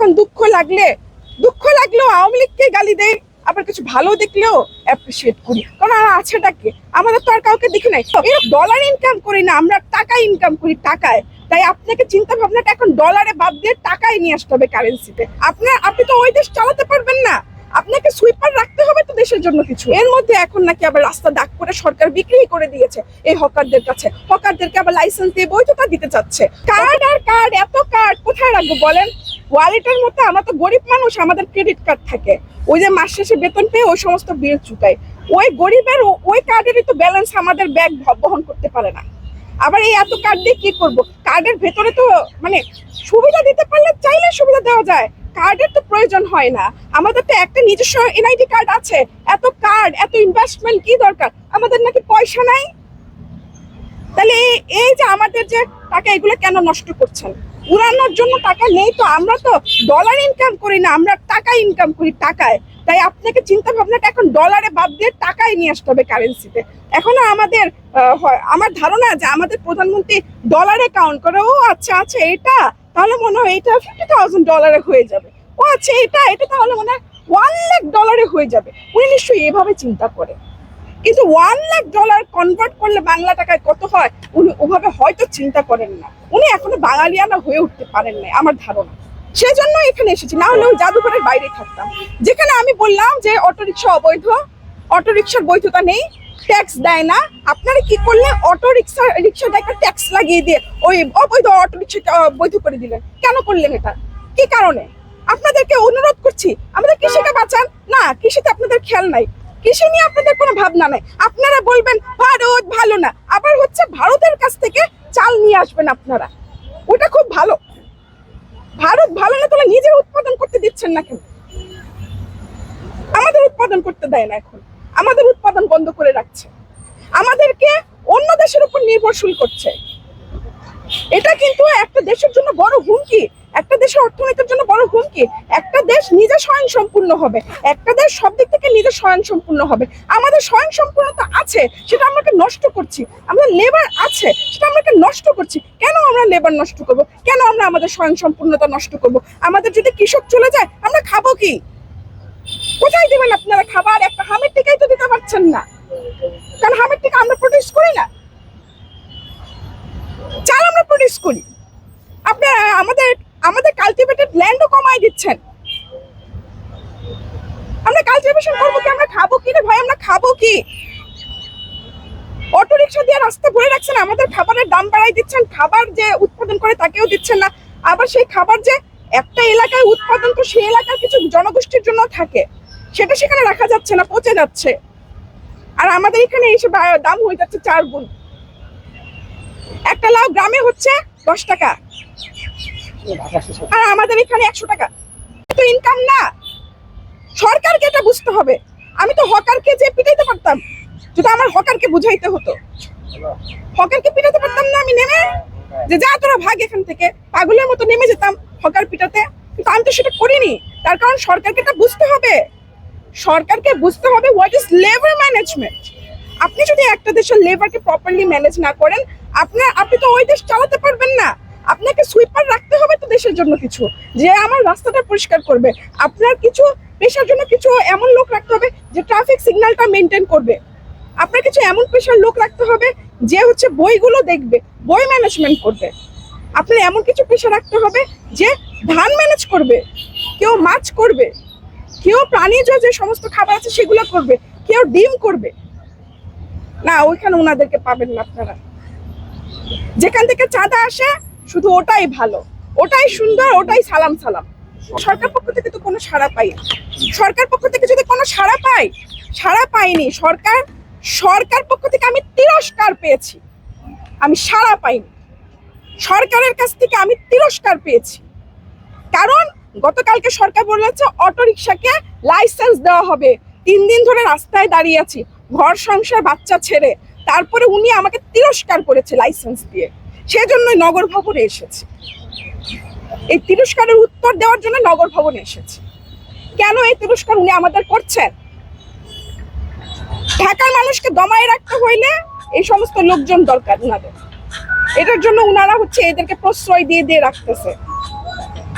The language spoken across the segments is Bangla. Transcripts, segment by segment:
এখন দুঃখ লাগলেও আওয়ামী লীগকে গালি দেয়, আবার কিছু ভালো দেখলেও অ্যাপ্রিসিয়েট করি, কারণ আছেটা কি, আমাদের তো আর কাউকে দেখি নাই। ডলার ইনকাম করি না, আমরা টাকা ইনকাম করি টাকায়। তাই আপনাকে চিন্তা ভাবনাটা এখন ডলারে বাদ দিয়ে টাকায় নিয়ে আসতে হবে, কারেন্সিতে। আপনি তো ওই দেশ চালাতে পারবেন না, আপনাকে সুইপার রাখতে হবে তো দেশের জন্য কিছু। এর মধ্যে এখন নাকি আবার রাস্তা দাগ করে সরকার বিক্রি করে দিয়েছে এই হকারদের কাছে, হকারদেরকে আবার লাইসেন্স দিয়ে বৈধতা দিতে চাচ্ছে। কার্ড এত কার্ড কোথায় রাখবো বলেন? ওয়ালেটের মতো, আমরা তো গরিব মানুষ, আমাদের ক্রেডিট কার্ড থাকে, ওই যে মাস শেষে বেতন পেয়ে ওই সমস্ত বিল চুকায়, ওই গরিবের ওই কার্ডেরই তো ব্যালেন্স আমাদের ব্যাগ বহন করতে পারে না। আবার এই এত কার্ড দিয়ে কি করবো? কার্ডের ভেতরে তো মানে সুবিধা দিতে পারলে চাইলে সুবিধা দেওয়া যায়, কার্ডের তো প্রয়োজন হয় না। আমাদের তো একটা নিজস্ব এনআইডি কার্ড আছে, এত কার্ড এত ইনভেস্টমেন্ট কি দরকার? আমাদের নাকি পয়সা নাই? তাহলে এই যে আমাদের যে টাকা, এগুলো কেন নষ্ট করছেন? উড়ানোর জন্য টাকা নেই তো? আমরা তো ডলার ইনকাম করি না, আমরা টাকা ইনকাম করি টাকায়। তাই আপনাকে চিন্তা ভাবনাটা এখন ডলারে বাদ দিয়ে টাকায় নিয়ে আসতে হবে, কারেন্সিতে। এখনো আমাদের আমার ধারণা যে আমাদের প্রধানমন্ত্রী ডলারে কাউন্ট করে, ও আচ্ছা আচ্ছা এটা তাহলে মনে হয় এটা $50,000 হয়ে যাবে, ও আচ্ছা এটা তাহলে মনে হয় $1,00,000 হয়ে যাবে। উনি নিশ্চয়ই এভাবে চিন্তা করে, কিন্তু $1,00,000 কনভার্ট করলে বাংলা টাকায় কত হয় উনি ওভাবে হয়তো চিন্তা করেন না। উনি এখনো বাঙালিয়ানা হয়ে উঠতে পারেন না আমার ধারণা। সেজন্য এখানে এসেছি, না হলে ওই জাদুঘরের বাইরে থাকতাম, যেখানে আমি বললাম যে অটোরিকশা অবৈধ, অটোরিকশার বৈধতা নেই, ট্যাক্স দেয় না। আপনারা কি করলেন? রিক্সাটা একটা ট্যাক্স লাগিয়ে দিয়ে ওই অবৈধ অটোরিকশাটা বৈধ করে দিলেন। কেন করলেন এটা? কি কারণে? আপনাদেরকে অনুরোধ করছি, আমাদের কৃষিকে বাঁচান না। কৃষিতে আপনাদের খেয়াল নাই, কৃষি নিয়ে আপনাদের কোনো ভাবনা নাই। আপনারা বলবেন ভারত ভালো না, আবার হচ্ছে ভারতের কাছ থেকে চাল নিয়ে আসবেন আপনারা, ওটা খুব ভালো। ভারত ভালো না, তাহলে নিজের উৎপাদন করতে দিচ্ছেন না কেন? আমাদের উৎপাদন করতে দেয় না, এখন আমাদের উৎপাদন বন্ধ করে রাখছে, আমাদেরকে অন্য দেশের উপর নির্ভরশীল করছে। এটা কিন্তু একটা দেশের জন্য বড় হুমকি, একটা দেশের অর্থনীতির জন্য বড় হুমকি। একটা দেশ নিজে স্বয়ংসম্পূর্ণ হবে, একটা দেশ সব দিক থেকে নিজে স্বয়ংসম্পূর্ণ হবে। আমাদের স্বয়ংসম্পূর্ণতা আছে, সেটা আমরা নষ্ট করছি। আমাদের লেবার আছে, সেটা আমরা নষ্ট করছি। কেন আমরা লেবার নষ্ট করব? কেন আমরা আমাদের স্বয়ংসম্পূর্ণতা নষ্ট করব? আমাদের যদি কৃষক চলে যায়, আমরা খাবো কি? কোথায় দেবেন আপনারা খাবার? একটা হামের টিকাই তো দিতে পারছেন না, কারণ হামের টিকা আমরা প্রডিউস করি না, চাল আমরা প্রডিউস করি। আপনারা আমাদের কালটিভেটেড ল্যান্ডও কমাই দিচ্ছেন। আমরা কালটিভেশন করবো কি? আমরা খাবো কি রে ভাই? আমরা খাবো কি? অটো রিক্সা দিয়ে রাস্তা ভরে রাখছেন, আমাদের খাবারের দাম বাড়াই দিচ্ছেন, খাবার যে উৎপাদন করে তাকেও দিচ্ছেন না। আবার সেই খাবার যে একটা এলাকায় উৎপাদন, তো সেই এলাকার কিছু জনগোষ্ঠীর জন্য থাকে, সেটা সেখানে রাখা যাচ্ছে না, পচে যাচ্ছে। আর আমাদের এখানে এসে দাম হয়ে যাচ্ছে 4 গুণ। একটা লাউ গ্রামে হচ্ছে 10 টাকা, আর আমাদের এখানে 100 টাকা। তো ইনকাম না, সরকারকে এটা বুঝতে হবে। আমি তো হকারকে যে পিটাইতে পারতাম, যদি আমার হকারকে বুঝাইতে হতো, হকারকে পিটাতে পারতাম না আমি নেমে, যে যা তোরা ভাগ এখান থেকে, পাগলের মতো নেমে যেতাম হকার পিটাতে। কিন্তু আমি তো সেটা করিনি, তার কারণ সরকারকে এটা বুঝতে হবে। সরকারকে বুঝতে হবে হোয়াট ইজ লেবার ম্যানেজমেন্ট। আপনি যদি একটা দেশের লেবারকে প্রপারলি ম্যানেজ না করেন, আপনি তো ওই দেশ চালাতে পারবেন না। আপনাকে সুইপার রাখতে হবে তো দেশের জন্য কিছু, যে আমার রাস্তাটা পরিষ্কার করবে। আপনার কিছু পেশার জন্য কিছু এমন লোক রাখতে হবে যে ট্রাফিক সিগন্যালটা মেনটেন করবে। আপনার কিছু এমন পেশার লোক রাখতে হবে যে হচ্ছে বইগুলো দেখবে, বই ম্যানেজমেন্ট করবে। আপনার এমন কিছু পেশা রাখতে হবে যে ধান ম্যানেজ করবে, কেউ মাছ করবে, কেউ প্রাণীজ যে সমস্ত খাবার আছে সেগুলো করবে, কেউ ডিম করবে না। ওইখানে ওনাদেরকে পাবেন না আপনারা। যেখান থেকে চাঁদা আসে শুধু ওটাই ভালো, ওটাই সুন্দর, ওটাই সালাম সালাম। সরকার পক্ষ থেকে তো কোনো সাড়া পাই, সরকার পক্ষ থেকে যদি কোনো সাড়া পাইনি। সরকার পক্ষ থেকে আমি তিরস্কার পেয়েছি, আমি সাড়া পাইনি। সরকারের কাছ থেকে আমি তিরস্কার পেয়েছি, কারণ গতকালকে সরকার বলেছে অটো রিক্সাকে লাইসেন্স দেওয়া হবে। 3 দিন ধরে রাস্তায় দাঁড়িয়ে আছি, ঘর সংসার বাচ্চা ছেড়ে, তারপরে উনি আমাকে তিরস্কার করেছে লাইসেন্স দিয়ে। সেজন্যই নগর ভবনে এসেছি, এই তিরস্কারের উত্তর দেওয়ার জন্য নগর ভবনে এসেছি। কেন এই তিরস্কার উনি আমাদের করছেন? ঢাকার মানুষকে দমায় রাখতে হইলে এই সমস্ত লোকজন দরকার উনাদের। এটার জন্য উনারা হচ্ছে এদেরকে প্রশ্রয় দিয়ে রাখতেছে।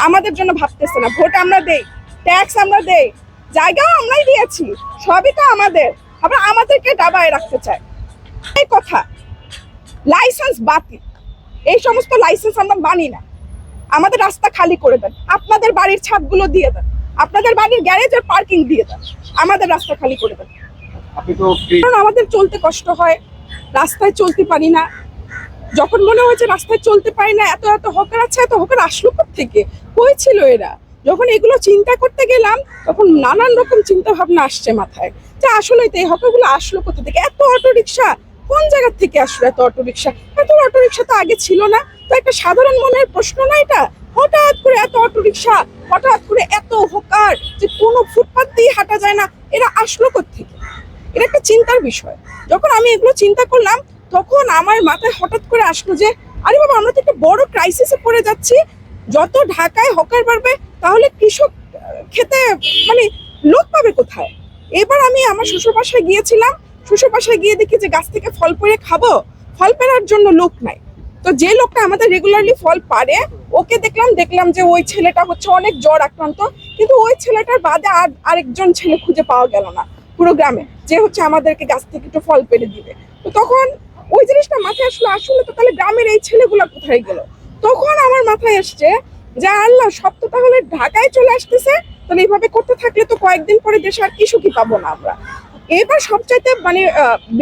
আমাদের জন্য ভাবতেছে না। ভোট আমরা দেই, ট্যাক্স আমরা দেই, জায়গাও আমরাই দিয়েছি, সবই তো আমাদের, আবার আমাদেরকে দাবায় রাখতে চায়। এই কথা, লাইসেন্স বাতিল, এই সমস্ত লাইসেন্স আমরা মানি না। আমাদের রাস্তা খালি করে দেন, আপনাদের বাড়ির ছাদগুলো দিয়ে দেন, আপনাদের বাড়ির গ্যারেজের পার্কিং দিয়ে দেন, আমাদের রাস্তা খালি করে দেন। কারণ আমাদের চলতে কষ্ট হয়, রাস্তায় চলতে পারি না। যখন মনে হয়েছে রাস্তায় চলতে পারি না, এত এত হকার আছে, এত হকার আসলো থেকে হয়েছিল এরা। যখন এগুলো চিন্তা করতে গেলাম তখন নানান রকম চিন্তা ভাবনা আসছে মাথায়, যে আসলে তো এই হকারগুলো আসলো কোথা থেকে, এত অটো রিক্সা কোন জায়গা থেকে আসলো, এত অটো রিক্সা, এত অটো রিক্সা তো আগে ছিল না। তো একটা সাধারণ মনের প্রশ্ন না এটা, হঠাৎ করে এত অটো রিক্সা, হঠাৎ করে এত হকার, যে কোনো ফুটপাত দিয়ে হাঁটা যায় না, এরা আসলো কোত্থেকে? এটা একটা চিন্তার বিষয়। যখন আমি এগুলো চিন্তা করলাম তখন আমার মাথায় হঠাৎ করে আসলো যে আরে বাবা, আমরা তো একটা বড় ক্রাইসিসে পড়ে যাচ্ছি। যত ঢাকায় হকার বাড়বে তাহলে কৃষক খেতে মানে লোক পাবে কোথায়? এবার আমি আমার শ্বশুর বাসায় গিয়েছিলাম, শ্বশুর বাসায় গিয়ে দেখি যে গাছ থেকে ফল পেড়ে খাবো, ফল পেড়ার জন্য লোক নাই। তো যে লোকটা আমাদের রেগুলারলি ফল পারে ওকে দেখলাম যে ওই ছেলেটা হচ্ছে অনেক জ্বর আক্রান্ত, কিন্তু ওই ছেলেটার বাদে আরেকজন ছেলে খুঁজে পাওয়া গেল না পুরো গ্রামে, যে হচ্ছে আমাদেরকে গাছ থেকে একটু ফল পেড়ে দিবে। তো তখন ওই জিনিসটা মাথায় আসলো, আসলে তো তাহলে গ্রামের এই ছেলেগুলা কোথায় গেল? তখন আমার মাথায় আসছে যে আল্লাহ, সব তো তাহলে ঢাকায় চলে আসতেছে, তাহলে এইভাবে করতে থাকলে তো কয়েকদিন পরে দেশে আর কৃষকই পাবো না আমরা। এবার সবচাইতে মানে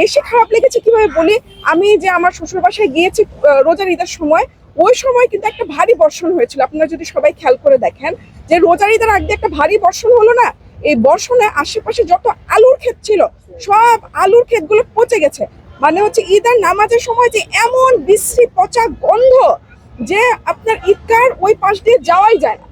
বেশি খারাপ লেগেছে কিভাবে বলি, আমি যে আমার শ্বশুর বাসায় গিয়েছি রোজার ঈদের সময়, ওই সময় কিন্তু একটা ভারী বর্ষণ হয়েছিল। আপনারা যদি সবাই খেয়াল করে দেখেন যে রোজার ঈদের আগে একটা ভারী বর্ষণ হলো না, এই বর্ষণে আশেপাশে যত আলুর ক্ষেত ছিল সব আলুর ক্ষেতগুলো পচে গেছে। মানে হচ্ছে ঈদের নামাজের সময় যে এমন বিশ্রী পচা গন্ধ যে আপনার ঈদগার ওই পাশ দিয়ে যাওয়াই যায় না।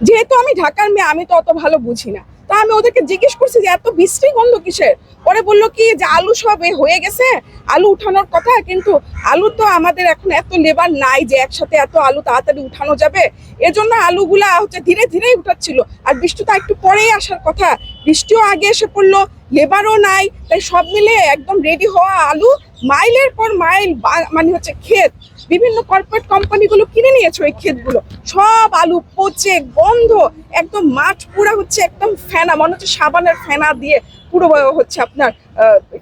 যেহেতু আমি ঢাকার মেয়ে, আমি তো অত ভালো বুঝি না, তা আমি ওদেরকে জিজ্ঞেস করছি যে এত বিশ্রী গন্ধ কিসের? পরে বললো কি যে আলু সব হয়ে গেছে, আলু উঠানোর কথা, কিন্তু আলু তো আমাদের এখন এত লেবার নাই যে একসাথে এত আলু তাড়াতাড়ি উঠানো যাবে, এজন্য আলুগুলা হচ্ছে ধীরে ধীরে উঠাচ্ছিল। আর বৃষ্টি তো একটু পরেই আসার কথা, বৃষ্টিও আগে এসে পড়লো, লেবারও নাই, তাই সব মিলে একদম রেডি হওয়া আলু মাইলের পর মাইল মানে হচ্ছে ক্ষেত, বিভিন্ন কর্পোরেট কোম্পানিগুলো কিনে নিয়েছে ওই ক্ষেতগুলো, সব আলু পচে গন্ধ, একদম মাঠ পুরো হচ্ছে একদম ফেনা, মনে হচ্ছে সাবানের ফেনা দিয়ে পুরো হচ্ছে আপনার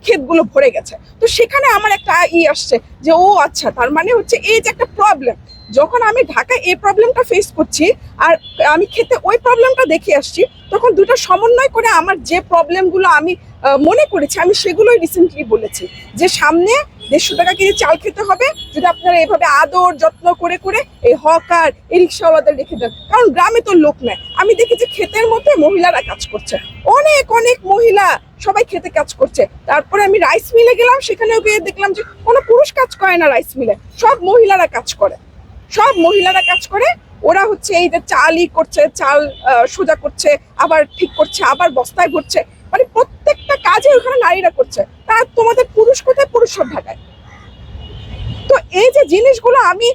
ক্ষেতগুলো ভরে গেছে। তো সেখানে আমার একটা আসছে যে ও আচ্ছা, তার মানে হচ্ছে এই যে একটা প্রবলেম, যখন আমি ঢাকায় এই প্রবলেমটা ফেস করছি আর আমি খেতে ওই প্রবলেমটা দেখে আসছি, তখন দুটো সমন্বয় করে আমার যে প্রবলেমগুলো আমি মনে করেছি আমি সেগুলোই রিসেন্টলি বলেছি, যে সামনে 150 টাকা কেজি চাল খেতে হবে যদি আপনারা এভাবে আদর যত্ন করে করে এই হকার এই রিক্সাওয়ালাদের রেখে দেন। কারণ গ্রামে তো লোক নেই, আমি দেখি যে ক্ষেতের মধ্যে মহিলারা কাজ করছে, অনেক অনেক মহিলা সবাই খেতে কাজ করছে। তারপরে আমি রাইস মিলে গেলাম, সেখানেও গিয়ে দেখলাম যে কোনো পুরুষ কাজ করে না রাইস মিলে, সব মহিলারা কাজ করে, সব মহিলারা কাজ করে। ওরা হচ্ছে এই যে চালই করছে, চাল সোজা করছে, আবার ঠিক করছে, আবার বস্তায় ভরছে, মানে প্রত্যেকটা কাজে ওখানে নারীরা করছে। তা তোমাদের পুরুষ কোথায়? পুরুষ সব ঢাকায়। তো এই যে জিনিসগুলো আমি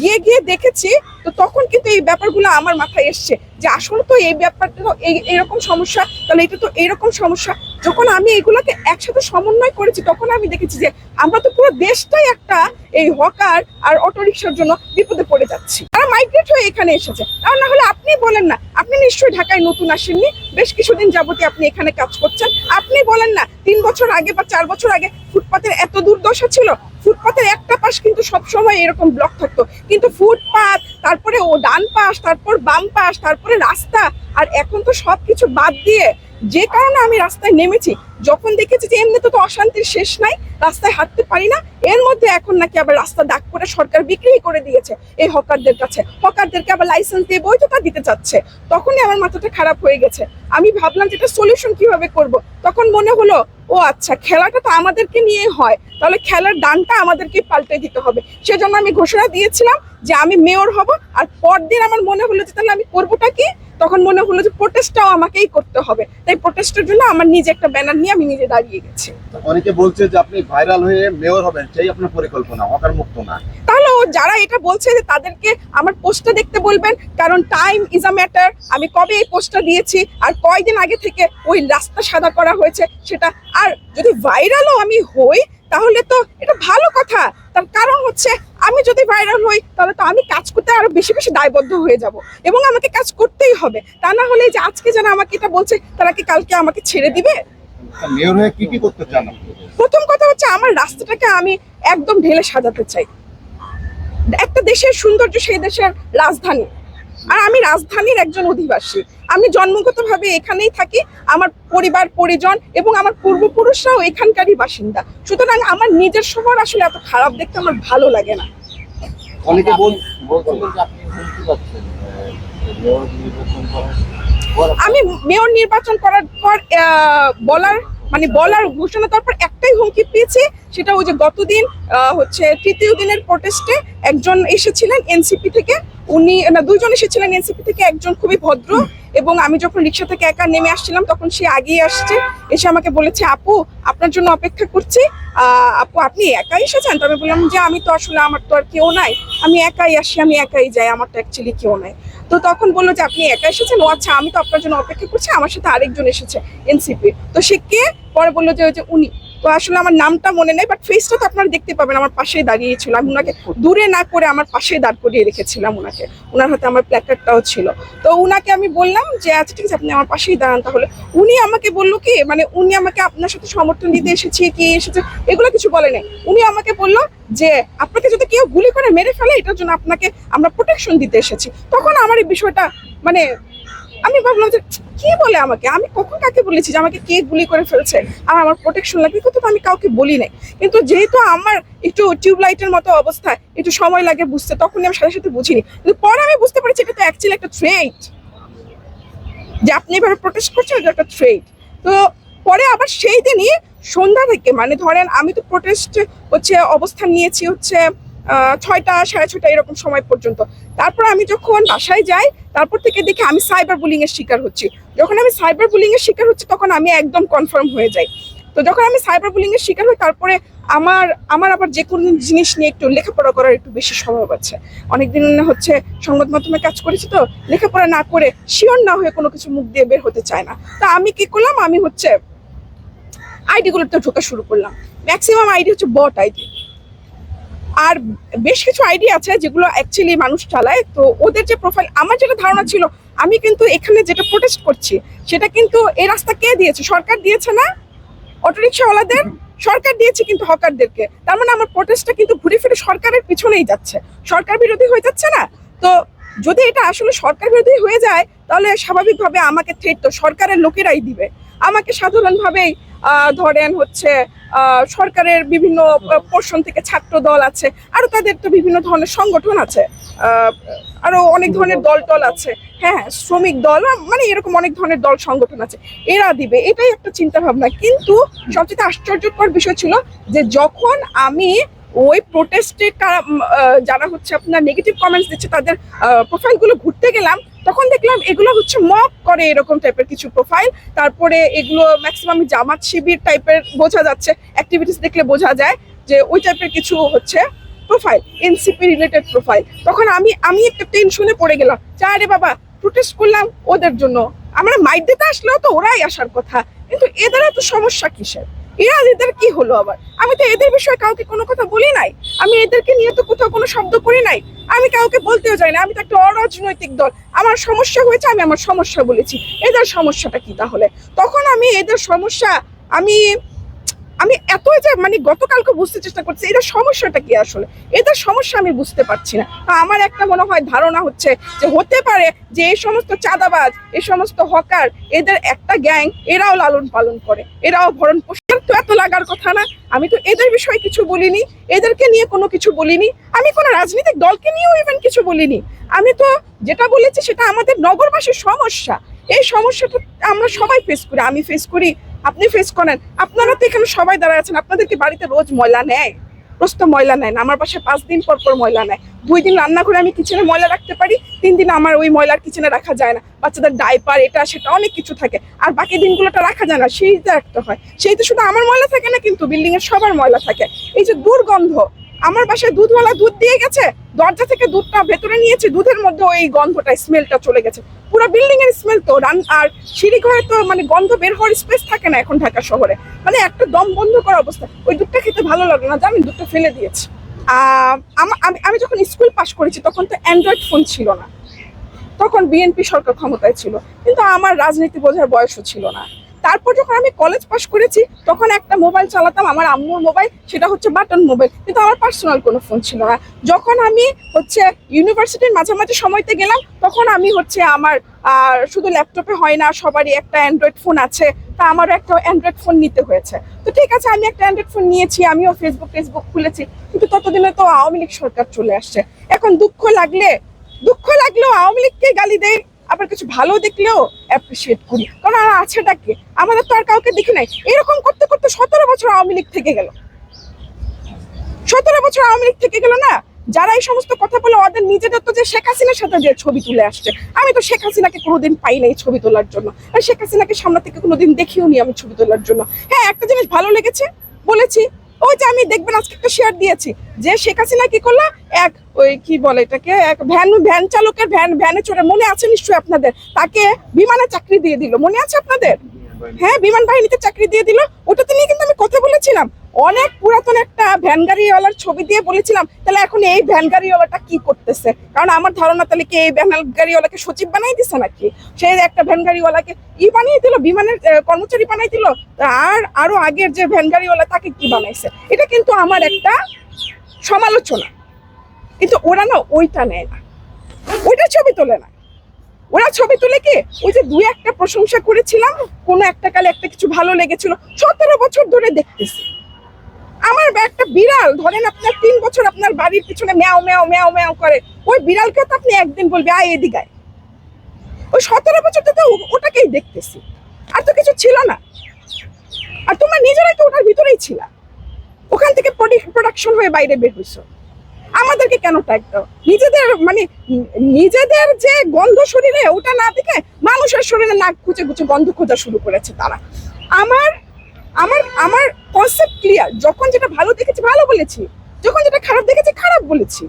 গিয়ে গিয়ে দেখেছি, তো তখন কিন্তু এই ব্যাপারগুলো আমার মাথায় এসছে যে আসলে তো এই ব্যাপারটা তো এইরকম সমস্যা, তাহলে এটা তো এইরকম সমস্যা। যখন আমি এগুলোকে একসাথে সমন্বয় করেছি তখন আমি দেখেছি যে আমরা তো পুরো দেশটাই একটা এই হকার আর অটো রিক্সার জন্য বিপদে পড়ে যাচ্ছি। তারা মাইগ্রেট হয়ে এখানে এসেছে, আর না হলে আপনি বলেন না, আপনি নিশ্চয়ই ঢাকায় নতুন আসেননি, বেশ কিছুদিন যাবতীয় আপনি এখানে কাজ করছেন, আপনি বলেন না 3 বছর আগে বা 4 বছর আগে ফুটপাতের এত দুর্দশা ছিল? ফুটপাতের একটা পাশ কিন্তু সবসময় এরকম ব্লক থাকতো, কিন্তু ফুটপাত, তারপরে ও ডান পাশ, তারপর বাম পাশ, তারপরে রাস্তা, আর এখন তো সবকিছু বাদ দিয়ে যে কারণে আমি রাস্তায় নেমেছি, যখন দেখেছি যে এমনি তো অশান্তির শেষ নাই, রাস্তায় হাঁটতে পারি না, এর মধ্যে এখন নাকি আবার রাস্তা দাগ করে সরকার বিক্রি করে দিয়েছে এই হকারদের কাছে, হকারদেরকে আবার লাইসেন্স দিয়ে বৈধতা দিতে চাচ্ছে। তখনই আমার মাথাটা খারাপ হয়ে গেছে। আমি ভাবলাম যে এটা সলিউশন কিভাবে করব। তখন মনে হলো ও আচ্ছা, খেলাটা তো আমাদেরকে নিয়ে হয়, তাহলে খেলার দানটা আমাদেরকে পাল্টে দিতে হবে। সেজন্য আমি ঘোষণা দিয়েছিলাম যে আমি মেয়র হব, আর পরদিন আমার মনে হলো যে তাহলে আমি করবোটা কি, তখন মনে হলো যে প্রোটেস্টটাও আমাকেই করতে হবে, তাই প্রোটেস্টের জন্য আমার নিজে একটা ব্যানার নিয়ে আমি নিজে দাঁড়িয়ে গেছি। অনেকে বলছে যে আপনি ভাইরাল হয়ে মেয়র হবেন, সেই আপনার পরিকল্পনা, হকার মুক্ত না। তাহলে যারা এটা বলছে যে তাদেরকে আমার পোস্টটা দেখতে বলবেন, কারণ টাইম ইজ আ ম্যাটার। আমি কবে এই পোস্টটা দিয়েছি আর কয়দিন আগে থেকে ওই রাস্তা সাদা করা হয়েছে সেটা, আর যদি ভাইরালও আমি হই তাহলে তো এটা ভালো কথা। তার কারণ হচ্ছে আমি যদি ভাইরাল হই তাহলে তো আমি কাজ করতে আরো বেশি বেশি দায়বদ্ধ হয়ে যাব, এবং আমাকে কাজ করতেই হবে। তা না হলে যে আজকে যারা আমাকে এটা বলছে তারা কি কালকে আমাকে ছেড়ে দিবে? মেয়র হয়ে কি কি করতে চান আপনি? প্রথম কথা হচ্ছে আমার রাস্তাটাকে আমি একদম ঢেলে সাজাতে চাই। একটা দেশের সৌন্দর্য সেই দেশের রাজধানী, আর আমি রাজধানীর একজন অধিবাসী। আমি জন্মগতভাবে এখানেই থাকি, আমার পরিবার পরিজন এবং আমার পূর্বপুরুষরাও এখানকারই বাসিন্দা। সুতরাং আমার নিজের শহর আসলে এত খারাপ দেখতে আমার ভালো লাগে না। অনেকে বলছিলেন যে আপনি হুমকি পাচ্ছেন মেয়র নির্বাচন করার পর। আমি মেয়র নির্বাচন করার পর বলার ঘোষণা দেওয়ার পর একটাই হুমকি পেয়েছি, সেটা ওই যে গতদিন হচ্ছে তৃতীয় দিনের প্রোটেস্টে একজন এসেছিলেন এনসিপি থেকে, উনি না দুইজন এসেছিলেন এনসিপি থেকে, একজন খুবই ভদ্র, এবং আমি যখন রিক্সা থেকে একা নেমে আসছিলাম তখন সে আগেই আসছে, এসে আমাকে বলেছে আপু আপনার জন্য অপেক্ষা করছি, আপু আপনি একাই এসেছেন? তো আমি বললাম যে আমি তো আসলে আমার তো আর কেউ নাই, আমি একাই আসি, আমি একাই যাই, আমার তো অ্যাকচুয়ালি কেউ নাই। তো তখন বললো যে আপনি একা এসেছেন, ও আচ্ছা আমি তো আপনার জন্য অপেক্ষা করছি, আমার সাথে আরেকজন এসেছে এনসিপি। তো সে কে? পরে বললো যে ওই যে উনি। তো আসলে আমার নামটা মনে নেই, বাট ফেসটা তো আপনারা দেখতে পাবেন, আমার পাশেই দাঁড়িয়েছিল, আমি ওনাকে দূরে না করে আমার পাশেই দাঁড় করিয়ে রেখেছিলাম ওনাকে, ওনার হাতে আমার প্ল্যাকার্ডটাও ছিল। তো উনাকে আমি বললাম যে আচ্ছা ঠিক আছে আপনি আমার পাশেই দাঁড়ান তাহলে। উনি আমাকে বললো কি, মানে উনি আমাকে আপনার সাথে সমর্থন দিতে এসেছি কি এসেছে এগুলো কিছু বলে নাই। উনি আমাকে বললো যে আপনাকে যদি কেউ গুলি করে মেরে ফেলে এটার জন্য আপনাকে আমরা প্রোটেকশন দিতে এসেছি। তখন আমার এই বিষয়টা মানে আমি ভাবলাম যে কি বলে আমাকে, আমি কখন কাকে বলেছি যে আমাকে কে গুলি করে ফেলছে আর আমার প্রোটেকশন লাগবে, কিন্তু আমি কাউকে বলি নাই। কিন্তু যেহেতু আমার একটু টিউবলাইটের মতো অবস্থা, একটু সময় লাগে বুঝতে, তখনই আমি সাথে সাথে বুঝিনি, কিন্তু পরে আমি বুঝতে পারছি এটা তো অ্যাকচুয়ালি একটা থ্রেট, যে আপনি এভাবে প্রোটেস্ট করছেন এটা একটা থ্রেট। তো পরে আবার সেই দিনই সন্ধ্যা থেকে, মানে ধরেন আমি তো প্রোটেস্ট হচ্ছে অবস্থান নিয়েছি হচ্ছে 6টা 6:30 এরকম সময় পর্যন্ত। তারপর আমি যখন বাসায় যাই তারপর থেকে দেখি আমি সাইবার বুলিং এর শিকার হচ্ছি। যখন আমি সাইবার বুলিং এর শিকার হচ্ছি তখন আমি একদম কনফার্ম হয়ে যাই। তো যখন আমি সাইবার বুলিং এর শিকার হই তারপরে আমার আবার যে কোনো জিনিস নিয়ে একটু লেখাপড়া করার একটু বেশি স্বভাব আছে। অনেকদিন হচ্ছে সংবাদ মাধ্যমে কাজ করেছি, তো লেখাপড়া না করে শিওর না হয়ে কোনো কিছু মুখ দিয়ে বের হতে চায় না। তা আমি কি করলাম, আমি হচ্ছে আইডিগুলোতে ঢোকা শুরু করলাম। ম্যাক্সিমাম আইডি হচ্ছে বট আইডি, আর বেশ কিছু আইডি আছে যেগুলো অ্যাকচুয়ালি মানুষ চালায়। তো ওদের যে প্রোফাইল, আমার যেটা ধারণা ছিল, আমি কিন্তু এখানে যেটা প্রোটেস্ট করছি সেটা কিন্তু এই রাস্তা কে দিয়েছে? সরকার দিয়েছে না? অটোরিকশাওয়ালাদের সরকার দিয়েছে কিন্তু হকারদেরকে। তার মানে আমার প্রোটেস্টটা কিন্তু ঘুরে ফিরে সরকারের পিছনেই যাচ্ছে, সরকার বিরোধী হয়ে যাচ্ছে না? তো যদি এটা আসলে সরকার বিরোধী হয়ে যায় তাহলে স্বাভাবিকভাবে আমাকে থ্রেট তো সরকারের লোকেরাই দিবে। আমাকে সাধারণভাবেই ধরেন হচ্ছে সরকারের বিভিন্ন পোর্শন থেকে ছাত্র দল আছে, আরো তাদের তো বিভিন্ন ধরনের সংগঠন আছে, আরো অনেক ধরনের দল টল আছে, হ্যাঁ শ্রমিক দল, মানে এরকম অনেক ধরনের দল সংগঠন আছে, এরা দিবে, এটাই একটা চিন্তা ভাবনা। কিন্তু সবচেয়ে আশ্চর্যকর বিষয় ছিল যে যখন আমি ওই প্রোটেস্টে যারা হচ্ছে আপনার নেগেটিভ কমেন্টস দিচ্ছে তাদের প্রোফাইলগুলো ঘুরতে গেলাম, তখন দেখলাম এগুলো হচ্ছে মক করে এরকম টাইপের কিছু প্রোফাইল। তারপরে এগুলো ম্যাক্সিমাম জামাত শিবির টাইপের বোঝা যাচ্ছে, অ্যাক্টিভিটিস দেখলে বোঝা যায় যে ওই টাইপের কিছু হচ্ছে প্রোফাইল, এনসিপি রিলেটেড প্রোফাইল। তখন আমি একটা টেনশনে পড়ে গেলাম যে আরে বাবা প্রোটেস্ট করলাম ওদের জন্য, আমরা মাইক দিতে আসলেও তো ওরাই আসার কথা, কিন্তু এদের এত সমস্যা কিসের? এদের কি হলো আবার? আমি তো এদের বিষয়ে কাউকে কোনো কথা বলি নাই, আমি এদেরকে নিয়ে তো কোথাও কোনো শব্দ করি নাই, আমি কাউকে বলতেও যাই না, আমি তো একটা অরাজনৈতিক দল, আমার সমস্যা হয়েছে আমি আমার সমস্যা বলেছি, এদের সমস্যাটা কি তাহলে? তখন আমি এদের সমস্যা আমি আমি এত যে মানে গতকালকে বুঝতে চেষ্টা করছি এদের সমস্যাটা কি আসলে, এদের সমস্যা আমি বুঝতে পারছি না। তো আমার একটা মনে হয় ধারণা হচ্ছে যে হতে পারে যে এই সমস্ত চাঁদাবাজ, এই সমস্ত হকার, এদের একটা গ্যাং, এরাও লালন পালন করে, এরাও ভরণ পোষণ, তো এত লাগার কথা না। আমি তো এদের বিষয়ে কিছু বলিনি, এদেরকে নিয়ে কোনো কিছু বলিনি, আমি কোনো রাজনৈতিক দলকে নিয়েও ইভেন কিছু বলিনি। আমি তো যেটা বলেছি সেটা আমাদের নগরবাসীর সমস্যা, এই সমস্যাটা আমরা সবাই ফেস করি, আমি ফেস করি, আপনি ফেস করেন, আপনারা তো এখানে সবাই দাঁড়ায় আছেন, আপনাদেরকে বাড়িতে রোজ ময়লা নেয়? রোজ তো ময়লা নেয় না, আমার বাসায় 5 দিন পর পর ময়লা নেয়। 2 দিন রান্না করে আমি কিচেনে ময়লা রাখতে পারি, 3 দিন আমার ওই ময়লার কিচেনে রাখা যায় না, বাচ্চাদের ডাইপার এটা সেটা অনেক কিছু থাকে, আর বাকি দিনগুলোটা রাখা যায় না, সেইটা রাখতে হয়। সেই তো শুধু আমার ময়লা থাকে না, কিন্তু বিল্ডিং এর সবার ময়লা থাকে। এই যে দুর্গন্ধ, আমার বাসায় দুধওয়ালা দুধ দিয়ে গেছে, দরজা থেকে দুধটা ভেতরে নিয়েছে, দুধের মধ্যে ওই গন্ধটা স্মেলটা চলে গেছে, পুরো বিল্ডিং এর স্মেল তো। আর সিঁড়ি ঘরে তো মানে গন্ধ বের হওয়ার স্পেস থাকে না এখন ঢাকা শহরে, মানে একটা দম বন্ধ করা অবস্থা। ওই দুধটা খেতে ভালো লাগে না, জানেন, দুধটা ফেলে দিয়েছি। আমি যখন স্কুল পাশ করেছি তখন তো অ্যান্ড্রয়েড ফোন ছিল না, তখন বিএনপি সরকার ক্ষমতায় ছিল, কিন্তু আমার রাজনীতি বোঝার বয়সও ছিল না। তারপর যখন আমি কলেজ পাশ করেছি তখন একটা মোবাইল চালাতাম, আমার আম্মুর মোবাইল, সেটা হচ্ছে বাটন মোবাইল, কিন্তু আমার পার্সোনাল কোনো ফোন ছিল না। যখন আমি হচ্ছে ইউনিভার্সিটির মাঝামাঝি সময়তে গেলাম তখন আমি হচ্ছে আমার শুধু ল্যাপটপে হয় না, সবারই একটা অ্যান্ড্রয়েড ফোন আছে, তা আমারও একটা অ্যান্ড্রয়েড ফোন নিতে হয়েছে। তো ঠিক আছে, আমি একটা অ্যান্ড্রয়েড ফোন নিয়েছি, আমিও ফেসবুক খুলেছি, কিন্তু ততদিনে তো আওয়ামী লীগ সরকার চলে আসছে। এখন দুঃখ লাগলেও আওয়ামী লীগকে গালি দেয়, আবার কিছু ভালো দেখলেও অ্যাপ্রিসিয়েট করি, কারণ আর আছেটাকে, আমাদের তো আর কাউকে দেখি নাই। এরকম করতে করতে 17 বছর আওয়ামী লীগ থেকে গেল, 17 বছর আওয়ামী লীগ থেকে গেল না। যারা এই সমস্ত কথা বলে ওদের নিজেদের তো যে শেখ হাসিনার সাথে যে ছবি তুলে আসছে, আমি তো শেখ হাসিনাকে কোনোদিন পাই নাই ছবি তোলার জন্য, আর শেখ হাসিনাকে সামনে থেকে কোনোদিন দেখিও নি আমি ছবি তোলার জন্য। হ্যাঁ, একটা জিনিস ভালো লেগেছে, বলেছি, ওই যে আমি দেখবেন আজকে একটা শেয়ার দিয়েছি যে শেখ হাসিনা কি করলো, এক ওই কি বলে এটাকে, এক ভ্যান চালকের ভ্যানে চড়ে, মনে আছে নিশ্চয়ই আপনাদের, তাকে বিমানে চাকরি দিয়ে দিল, মনে আছে আপনাদের? হ্যাঁ, বিমান বাহিনীতে চাকরি দিয়ে দিল। ওটাতে নিয়ে কিন্তু আমি কথা বলেছিলাম, অনেক পুরাতন একটা ভ্যান গাড়িওয়ালার ছবি দিয়ে বলেছিলাম তাহলে এখন এই ভ্যান গাড়িওয়ালাটা কি করতেছে, কারণ আমার ধারণা তাহলে কি এই ভ্যান গাড়িওয়ালাকে সচিব বানাই দিছে নাকি, সে একটা ভ্যান গাড়িওয়ালাকে বানিয়ে দিল, বিমানের কর্মচারী বানাই দিল, আর আরো আগের যে ভ্যান গাড়িওয়ালা তাকে কি বানাইছে। এটা কিন্তু আমার একটা সমালোচনা, কিন্তু ওরা না ওইটা নেয় না, ওইটা ছবি তোলে না। ওরা ছবি তুলে কি ওই যে 2-1টা প্রশংসা করেছিলাম, কোনো একটা কালে একটা কিছু ভালো লেগেছিল, 17 বছর ধরে দেখতেছি। আমার একটা বিড়াল ধরেন আপনার 3 বছর আপনার বাড়ির পিছনে ম্যাও ম্যাও ম্যাও ম্যাও করে, ওই বিড়ালকে তো আপনি একদিন বলবে আয় এদিকে আয়। ওই 17 বছর তো ওটাকেই দেখতেছি, আর তো কিছু ছিল না। আর তোমরা নিজেরাই তো ওটার ভিতরেই ছিলা, ওখান থেকে প্রোডাকশন হয়ে বাইরে বের হইছো। আমাদেরকে কেন ট্যাগ দাও? নিজেদের যে গন্ধ শরীরে, ওটা না দেখে মানুষের শরীরে নাক খুঁজে গন্ধ খোঁজা শুরু করেছে তারা। আমার কনসেপ্ট ক্লিয়ার, যখন যেটা ভালো দেখেছি ভালো বলেছি, যখন যেটা খারাপ দেখেছি খারাপ বলেছি।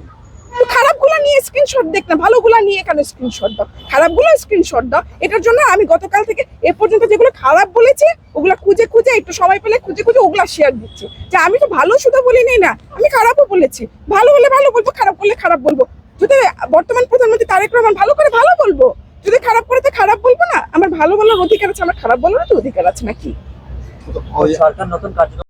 তো খারাপগুলো নিয়ে স্ক্রিনশট দেখ না, ভালোগুলো নিয়ে কেন স্ক্রিনশট দাও? খারাপগুলো স্ক্রিনশট দাও। এটার জন্য আমি গতকাল থেকে এ পর্যন্ত যেগুলো খারাপ বলেছি ওগুলা খুঁজে একটু সময় পেলে খুঁজে ওগুলা শেয়ার দিচ্ছি, যে আমি তো ভালো শুধু বলি না, আমি খারাপও বলেছি। ভালো হলে ভালো বলবো, খারাপ করলে খারাপ বলবো। যদি বর্তমান প্রধানমন্ত্রী তারেক রহমান ভালো করে ভালো বলবো, যদি খারাপ করে তো খারাপ বলবো না। আমার ভালো বলার অধিকার আছে, আমার খারাপ বলার তো অধিকার আছে নাকি? সরকার নতুন কার্যক্রম